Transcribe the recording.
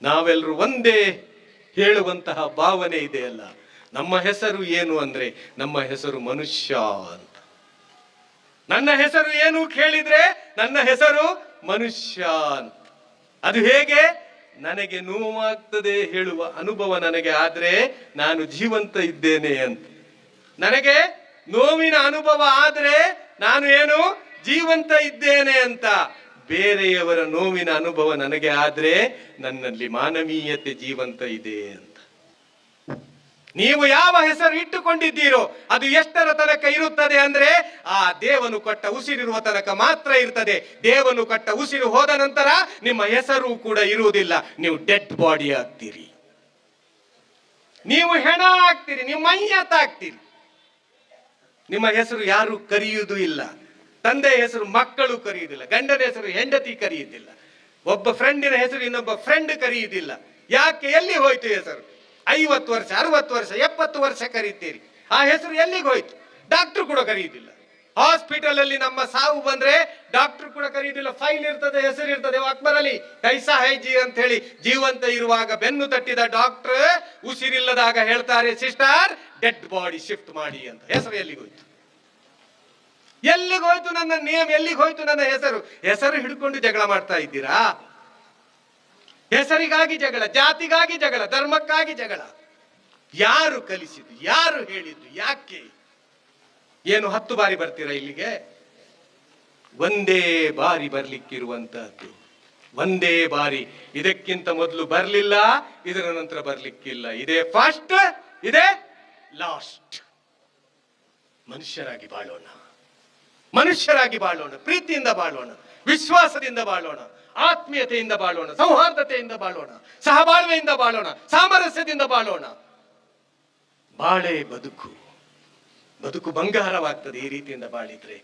ನಾವೆಲ್ಲರೂ ಒಂದೇ ಹೇಳುವಂತಹ ಭಾವನೆ ಇದೆಯಲ್ಲ. ನಮ್ಮ ಹೆಸರು ಏನು ಅಂದ್ರೆ ನಮ್ಮ ಹೆಸರು ಮನುಷ್ಯ ಅಂತ. ನನ್ನ ಹೆಸರು ಏನು ಕೇಳಿದ್ರೆ ನನ್ನ ಹೆಸರು ಮನುಷ್ಯ ಅಂತ. ಅದು ಹೇಗೆ? ನನಗೆ ನೋವಾಗ್ತದೆ ಹೇಳುವ ಅನುಭವ ನನಗೆ ಆದ್ರೆ ನಾನು ಜೀವಂತ ಇದ್ದೇನೆ ಅಂತ. ನನಗೆ ನೋವಿನ ಅನುಭವ ಆದ್ರೆ ನಾನು ಏನು ಜೀವಂತ ಇದ್ದೇನೆ ಅಂತ. ಬೇರೆಯವರ ನೋವಿನ ಅನುಭವ ನನಗೆ ಆದ್ರೆ ನನ್ನಲ್ಲಿ ಮಾನವೀಯತೆ ಜೀವಂತ ಇದೆ ಅಂತ. ನೀವು ಯಾವ ಹೆಸರು ಇಟ್ಟುಕೊಂಡಿದ್ದೀರೋ ಅದು ಎಷ್ಟರ ತನಕ ಇರುತ್ತದೆ ಅಂದ್ರೆ ಆ ದೇವನು ಕೊಟ್ಟ ಉಸಿರಿರುವ ತನಕ ಮಾತ್ರ ಇರ್ತದೆ. ದೇವನು ಕೊಟ್ಟ ಉಸಿರು ಹೋದ ನಂತರ ನಿಮ್ಮ ಹೆಸರು ಕೂಡ ಇರುವುದಿಲ್ಲ. ನೀವು ಡೆಡ್ ಬಾಡಿ ಆಗ್ತೀರಿ, ನೀವು ಹೆಣ ಆಗ್ತೀರಿ, ನೀವು ಮೈಯತ್ತಾಗ್ತೀರಿ. ನಿಮ್ಮ ಹೆಸರು ಯಾರು ಕರೆಯುವುದೂ ಇಲ್ಲ. ತಂದೆ ಹೆಸರು ಮಕ್ಕಳು ಕರೆಯುವುದಿಲ್ಲ, ಗಂಡನ ಹೆಸರು ಹೆಂಡತಿ ಕರೆಯುವುದಿಲ್ಲ, ಒಬ್ಬ ಫ್ರೆಂಡಿನ ಹೆಸರು ಇನ್ನೊಬ್ಬ ಫ್ರೆಂಡ್ ಕರೆಯುವುದಿಲ್ಲ. ಯಾಕೆ? ಎಲ್ಲಿ ಹೋಯ್ತು ಹೆಸರು? 50 ವರ್ಷ 60 ವರ್ಷ 70 ವರ್ಷ ಕರೀತೀರಿ, ಆ ಹೆಸರು ಎಲ್ಲಿಗೆ ಹೋಯ್ತು? ಡಾಕ್ಟರ್ ಕೂಡ ಕರೆಯುವುದಿಲ್ಲ. ಹಾಸ್ಪಿಟಲ್ ಅಲ್ಲಿ ನಮ್ಮ ಸಾವು ಬಂದ್ರೆ ಡಾಕ್ಟರ್ ಕೂಡ ಕರೆಯುವುದಿಲ್ಲ. ಫೈಲ್ ಇರ್ತದೆ, ಹೆಸರು ಇರ್ತದೆ, ಅಕ್ಬರ್ ಅಲಿ ಕೈಸಾ ಹೈ ಜಿ ಅಂತ ಹೇಳಿ. ಜೀವಂತ ಇರುವಾಗ ಬೆನ್ನು ತಟ್ಟಿದ ಡಾಕ್ಟರ್ ಉಸಿರಿಲ್ಲದಾಗ ಹೇಳ್ತಾರೆ, ಸಿಸ್ಟರ್ ಡೆಡ್ ಬಾಡಿ ಶಿಫ್ಟ್ ಮಾಡಿ ಅಂತ. ಹೆಸರು ಎಲ್ಲಿಗೆ ಹೋಯ್ತು? ಎಲ್ಲಿಗೆ ಹೋಯ್ತು ನನ್ನ ನೇಮ್? ಎಲ್ಲಿಗೆ ಹೋಯ್ತು ನನ್ನ ಹೆಸರು? ಹೆಸರು ಹಿಡ್ಕೊಂಡು ಜಗಳ ಮಾಡ್ತಾ ಇದ್ದೀರಾ? ಹೆಸರಿಗಾಗಿ ಜಗಳ, ಜಾತಿಗಾಗಿ ಜಗಳ, ಧರ್ಮಕ್ಕಾಗಿ ಜಗಳ. ಯಾರು ಕಲಿಸಿದ್ದು? ಯಾರು ಹೇಳಿದ್ದು? ಯಾಕೆ? ಏನು 10 ಬಾರಿ ಬರ್ತೀರಾ ಇಲ್ಲಿಗೆ? ಒಂದೇ ಬಾರಿ ಬರ್ಲಿಕ್ಕಿರುವಂತಹದ್ದು, ಒಂದೇ ಬಾರಿ. ಇದಕ್ಕಿಂತ ಮೊದಲು ಬರ್ಲಿಲ್ಲ, ಇದರ ನಂತರ ಬರ್ಲಿಕ್ಕಿಲ್ಲ. ಇದೇ ಫಸ್ಟ್, ಇದೇ ಲಾಸ್ಟ್. ಮನುಷ್ಯರಾಗಿ ಬಾಳೋಣ, ಮನುಷ್ಯರಾಗಿ ಬಾಳೋಣ, ಪ್ರೀತಿಯಿಂದ ಬಾಳೋಣ, ವಿಶ್ವಾಸದಿಂದ ಬಾಳೋಣ, ಆತ್ಮೀಯತೆಯಿಂದ ಬಾಳೋಣ, ಸೌಹಾರ್ದತೆಯಿಂದ ಬಾಳೋಣ, ಸಹಬಾಳ್ವೆಯಿಂದ ಬಾಳೋಣ, ಸಾಮರಸ್ಯದಿಂದ ಬಾಳೋಣ. ಬಾಳೆ ಬದುಕು, ಬದುಕು ಬಂಗಾರವಾಗ್ತದೆ ಈ ರೀತಿಯಿಂದ ಬಾಳಿದ್ರೆ.